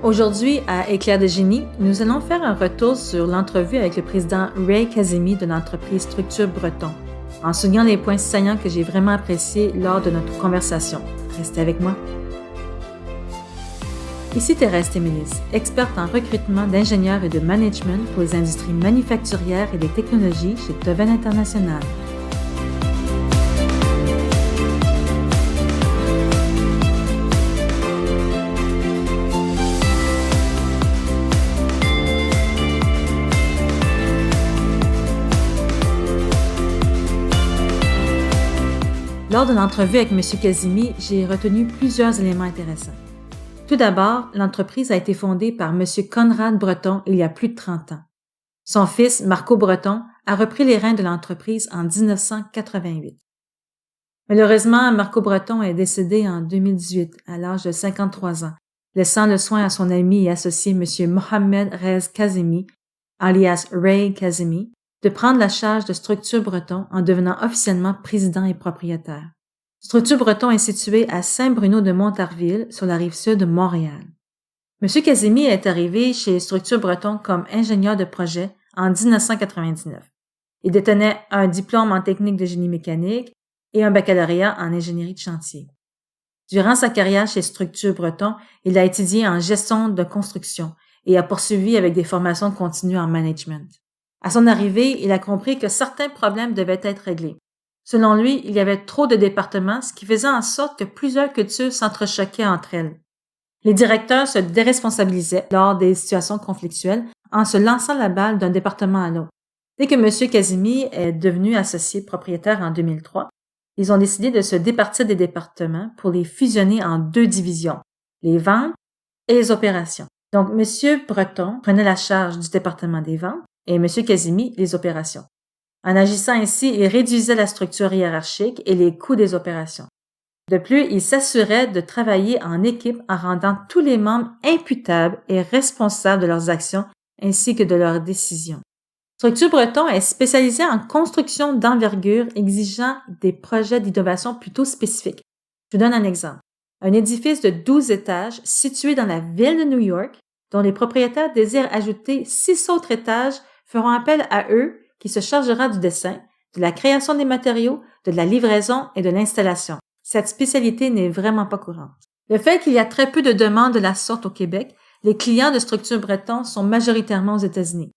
Aujourd'hui, à Éclair de génie, nous allons faire un retour sur l'entrevue avec le président Ray Kazemi de l'entreprise Structure Breton, en soulignant les points saillants que j'ai vraiment appréciés lors de notre conversation. Restez avec moi. Ici Thérèse Témélis, experte en recrutement d'ingénieurs et de management pour les industries manufacturières et des technologies chez Toven International. Lors de l'entrevue avec M. Kazemi, j'ai retenu plusieurs éléments intéressants. Tout d'abord, l'entreprise a été fondée par M. Conrad Breton il y a plus de 30 ans. Son fils, Marco Breton, a repris les rênes de l'entreprise en 1988. Malheureusement, Marco Breton est décédé en 2018 à l'âge de 53 ans, laissant le soin à son ami et associé M. Mohamed Rez Kazemi, alias Ray Kazemi, de prendre la charge de Structure Breton en devenant officiellement président et propriétaire. Structure Breton est située à Saint-Bruno-de-Montarville, sur la rive sud de Montréal. M. Kazemi est arrivé chez Structure Breton comme ingénieur de projet en 1999. Il détenait un diplôme en technique de génie mécanique et un baccalauréat en ingénierie de chantier. Durant sa carrière chez Structure Breton, il a étudié en gestion de construction et a poursuivi avec des formations continues en management. À son arrivée, il a compris que certains problèmes devaient être réglés. Selon lui, il y avait trop de départements, ce qui faisait en sorte que plusieurs cultures s'entrechoquaient entre elles. Les directeurs se déresponsabilisaient lors des situations conflictuelles en se lançant la balle d'un département à l'autre. Dès que M. Kazemi est devenu associé propriétaire en 2003, ils ont décidé de se départir des départements pour les fusionner en 2 divisions, les ventes et les opérations. Donc, M. Breton prenait la charge du département des ventes et M. Kazemi les opérations. En agissant ainsi, il réduisait la structure hiérarchique et les coûts des opérations. De plus, il s'assurait de travailler en équipe en rendant tous les membres imputables et responsables de leurs actions ainsi que de leurs décisions. Structure Breton est spécialisée en construction d'envergure exigeant des projets d'innovation plutôt spécifiques. Je vous donne un exemple. Un édifice de 12 étages situé dans la ville de New York, dont les propriétaires désirent ajouter 6 autres étages, feront appel à eux qui se chargera du dessin, de la création des matériaux, de la livraison et de l'installation. Cette spécialité n'est vraiment pas courante. Le fait qu'il y a très peu de demandes de la sorte au Québec, les clients de Structure Breton sont majoritairement aux États-Unis.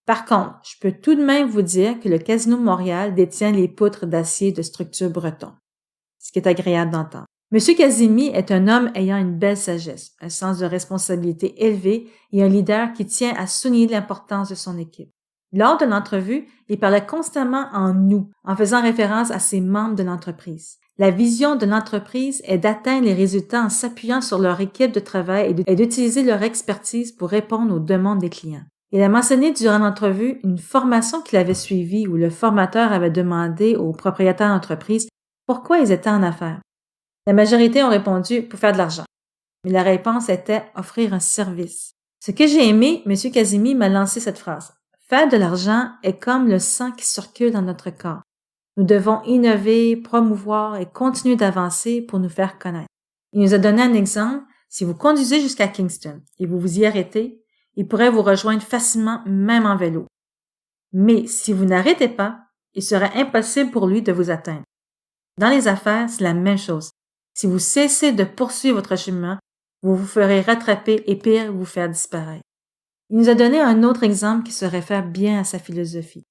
Par contre, je peux tout de même vous dire que le Casino Montréal détient les poutres d'acier de Structure Breton, ce qui est agréable d'entendre. M. Kazemi est un homme ayant une belle sagesse, un sens de responsabilité élevé et un leader qui tient à souligner l'importance de son équipe. Lors de l'entrevue, il parlait constamment en « nous », en faisant référence à ses membres de l'entreprise. La vision de l'entreprise est d'atteindre les résultats en s'appuyant sur leur équipe de travail et d'utiliser leur expertise pour répondre aux demandes des clients. Il a mentionné durant l'entrevue une formation qu'il avait suivie où le formateur avait demandé aux propriétaires d'entreprise pourquoi ils étaient en affaires. La majorité ont répondu pour faire de l'argent. Mais la réponse était offrir un service. Ce que j'ai aimé, M. Kazemi m'a lancé cette phrase. Faire de l'argent est comme le sang qui circule dans notre corps. Nous devons innover, promouvoir et continuer d'avancer pour nous faire connaître. Il nous a donné un exemple. Si vous conduisez jusqu'à Kingston et vous vous y arrêtez, il pourrait vous rejoindre facilement, même en vélo. Mais si vous n'arrêtez pas, il serait impossible pour lui de vous atteindre. Dans les affaires, c'est la même chose. Si vous cessez de poursuivre votre chemin, vous vous ferez rattraper et pire, vous faire disparaître. Il nous a donné un autre exemple qui se réfère bien à sa philosophie.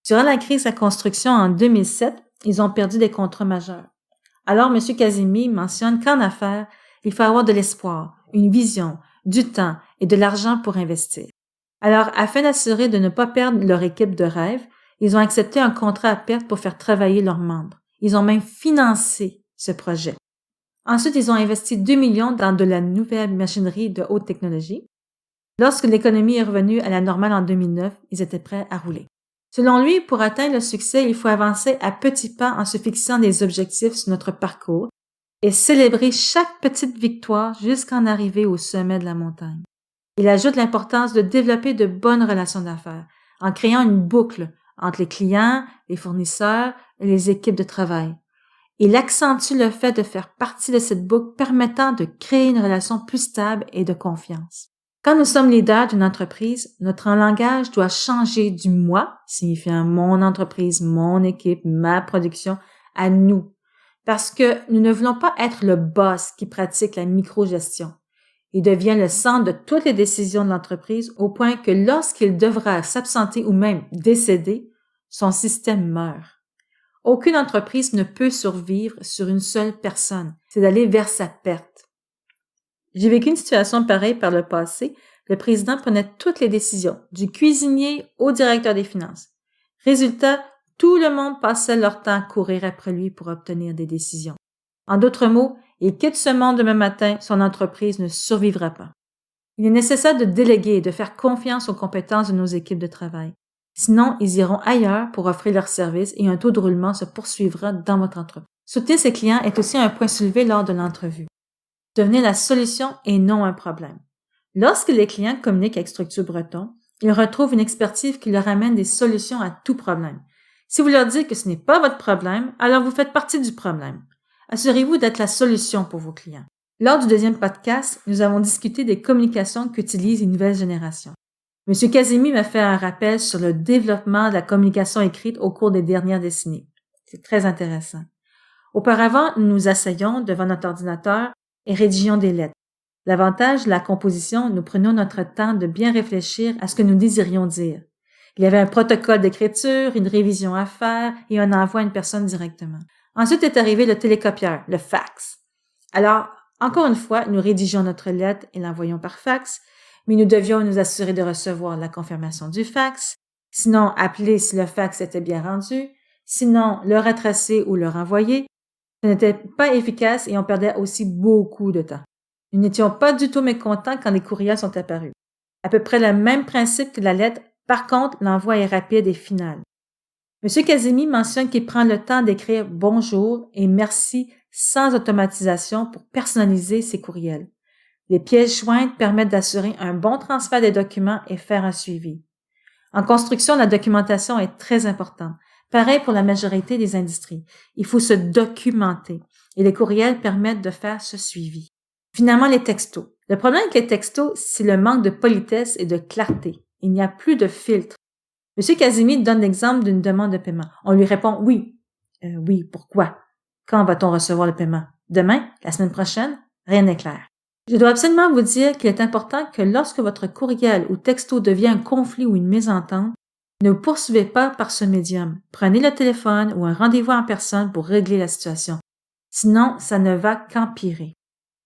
Durant la crise de la construction en 2007, ils ont perdu des contrats majeurs. Alors, M. Kazemi mentionne qu'en affaires, il faut avoir de l'espoir, une vision, du temps et de l'argent pour investir. Alors, afin d'assurer de ne pas perdre leur équipe de rêve, ils ont accepté un contrat à perte pour faire travailler leurs membres. Ils ont même financé ce projet. Ensuite, ils ont investi 2 millions dans de la nouvelle machinerie de haute technologie. Lorsque l'économie est revenue à la normale en 2009, ils étaient prêts à rouler. Selon lui, pour atteindre le succès, il faut avancer à petits pas en se fixant des objectifs sur notre parcours et célébrer chaque petite victoire jusqu'à en arriver au sommet de la montagne. Il ajoute l'importance de développer de bonnes relations d'affaires en créant une boucle entre les clients, les fournisseurs et les équipes de travail. Il accentue le fait de faire partie de cette boucle permettant de créer une relation plus stable et de confiance. Quand nous sommes leaders d'une entreprise, notre langage doit changer du moi, signifiant mon entreprise, mon équipe, ma production, à nous. Parce que nous ne voulons pas être le boss qui pratique la microgestion. Il devient le centre de toutes les décisions de l'entreprise au point que lorsqu'il devra s'absenter ou même décéder, son système meurt. Aucune entreprise ne peut survivre sur une seule personne. C'est d'aller vers sa perte. J'ai vécu une situation pareille par le passé. Le président prenait toutes les décisions, du cuisinier au directeur des finances. Résultat, tout le monde passait leur temps à courir après lui pour obtenir des décisions. En d'autres mots, il quitte ce monde demain matin, son entreprise ne survivra pas. Il est nécessaire de déléguer et de faire confiance aux compétences de nos équipes de travail. Sinon, ils iront ailleurs pour offrir leurs services et un taux de roulement se poursuivra dans votre entreprise. Soutenir ses clients est aussi un point soulevé lors de l'entrevue. Devenez la solution et non un problème. Lorsque les clients communiquent avec Structure Breton, ils retrouvent une expertise qui leur amène des solutions à tout problème. Si vous leur dites que ce n'est pas votre problème, alors vous faites partie du problème. Assurez-vous d'être la solution pour vos clients. Lors du deuxième podcast, nous avons discuté des communications qu'utilisent les nouvelles générations. M. Kazemi m'a fait un rappel sur le développement de la communication écrite au cours des dernières décennies. C'est très intéressant. Auparavant, nous nous asseyions devant notre ordinateur et rédigions des lettres. L'avantage de la composition, nous prenions notre temps de bien réfléchir à ce que nous désirions dire. Il y avait un protocole d'écriture, une révision à faire et un envoi à une personne directement. Ensuite est arrivé le télécopieur, le fax. Alors, encore une fois, nous rédigions notre lettre et l'envoyions par fax, mais nous devions nous assurer de recevoir la confirmation du fax, sinon appeler si le fax était bien rendu, sinon le retracer ou le renvoyer. Ce n'était pas efficace et on perdait aussi beaucoup de temps. Nous n'étions pas du tout mécontents quand les courriels sont apparus. À peu près le même principe que la lettre, par contre, l'envoi est rapide et final. M. Kazemi mentionne qu'il prend le temps d'écrire « bonjour » et « merci » sans automatisation pour personnaliser ses courriels. Les pièces jointes permettent d'assurer un bon transfert des documents et faire un suivi. En construction, la documentation est très importante. Pareil pour la majorité des industries. Il faut se documenter et les courriels permettent de faire ce suivi. Finalement, les textos. Le problème avec les textos, c'est le manque de politesse et de clarté. Il n'y a plus de filtre. M. Kazemi donne l'exemple d'une demande de paiement. On lui répond « oui ». Oui, pourquoi? Quand va-t-on recevoir le paiement? Demain? La semaine prochaine? Rien n'est clair. Je dois absolument vous dire qu'il est important que lorsque votre courriel ou texto devient un conflit ou une mésentente, ne vous poursuivez pas par ce médium. Prenez le téléphone ou un rendez-vous en personne pour régler la situation. Sinon, ça ne va qu'empirer.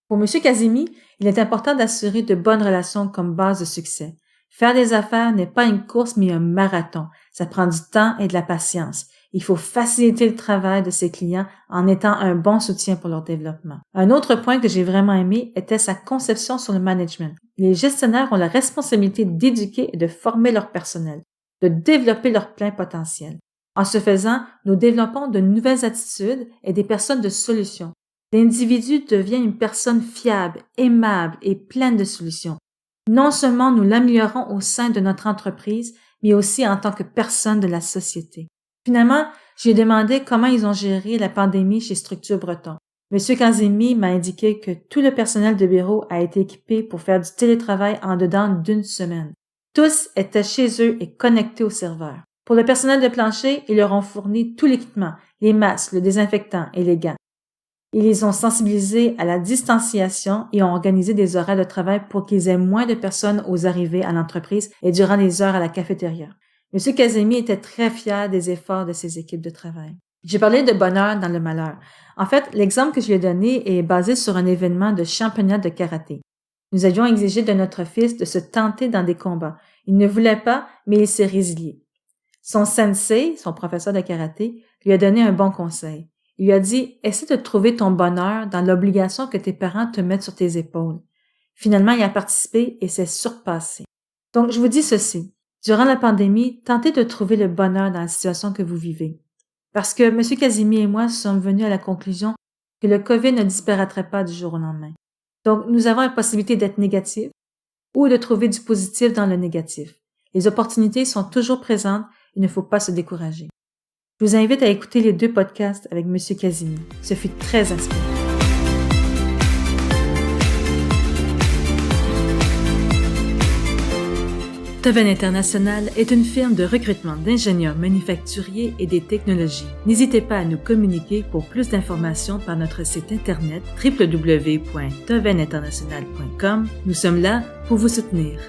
Pour M. Kazemi, il est important d'assurer de bonnes relations comme base de succès. Faire des affaires n'est pas une course mais un marathon. Ça prend du temps et de la patience. Il faut faciliter le travail de ses clients en étant un bon soutien pour leur développement. Un autre point que j'ai vraiment aimé était sa conception sur le management. Les gestionnaires ont la responsabilité d'éduquer et de former leur personnel, de développer leur plein potentiel. En ce faisant, nous développons de nouvelles attitudes et des personnes de solutions. L'individu devient une personne fiable, aimable et pleine de solutions. Non seulement nous l'améliorons au sein de notre entreprise, mais aussi en tant que personne de la société. Finalement, j'ai demandé comment ils ont géré la pandémie chez Structure Breton. M. Kazemi m'a indiqué que tout le personnel de bureau a été équipé pour faire du télétravail en dedans d'une semaine. Tous étaient chez eux et connectés au serveur. Pour le personnel de plancher, ils leur ont fourni tout l'équipement, les masques, le désinfectant et les gants. Ils les ont sensibilisés à la distanciation et ont organisé des horaires de travail pour qu'ils aient moins de personnes aux arrivées à l'entreprise et durant les heures à la cafétéria. M. Kazemi était très fier des efforts de ses équipes de travail. J'ai parlé de bonheur dans le malheur. En fait, l'exemple que je lui ai donné est basé sur un événement de championnat de karaté. Nous avions exigé de notre fils de se tenter dans des combats. Il ne voulait pas, mais il s'est résilié. Son sensei, son professeur de karaté, lui a donné un bon conseil. Il lui a dit « Essaie de trouver ton bonheur dans l'obligation que tes parents te mettent sur tes épaules. » Finalement, il a participé et s'est surpassé. Donc, je vous dis ceci. Durant la pandémie, tentez de trouver le bonheur dans la situation que vous vivez. Parce que M. Kazemi et moi sommes venus à la conclusion que le COVID ne disparaîtrait pas du jour au lendemain. Donc, nous avons la possibilité d'être négatifs ou de trouver du positif dans le négatif. Les opportunités sont toujours présentes, il ne faut pas se décourager. Je vous invite à écouter les 2 podcasts avec M. Casimi. Ce fut très inspirant. Toven International est une firme de recrutement d'ingénieurs manufacturiers et des technologies. N'hésitez pas à nous communiquer pour plus d'informations par notre site internet www.toveninternational.com. Nous sommes là pour vous soutenir.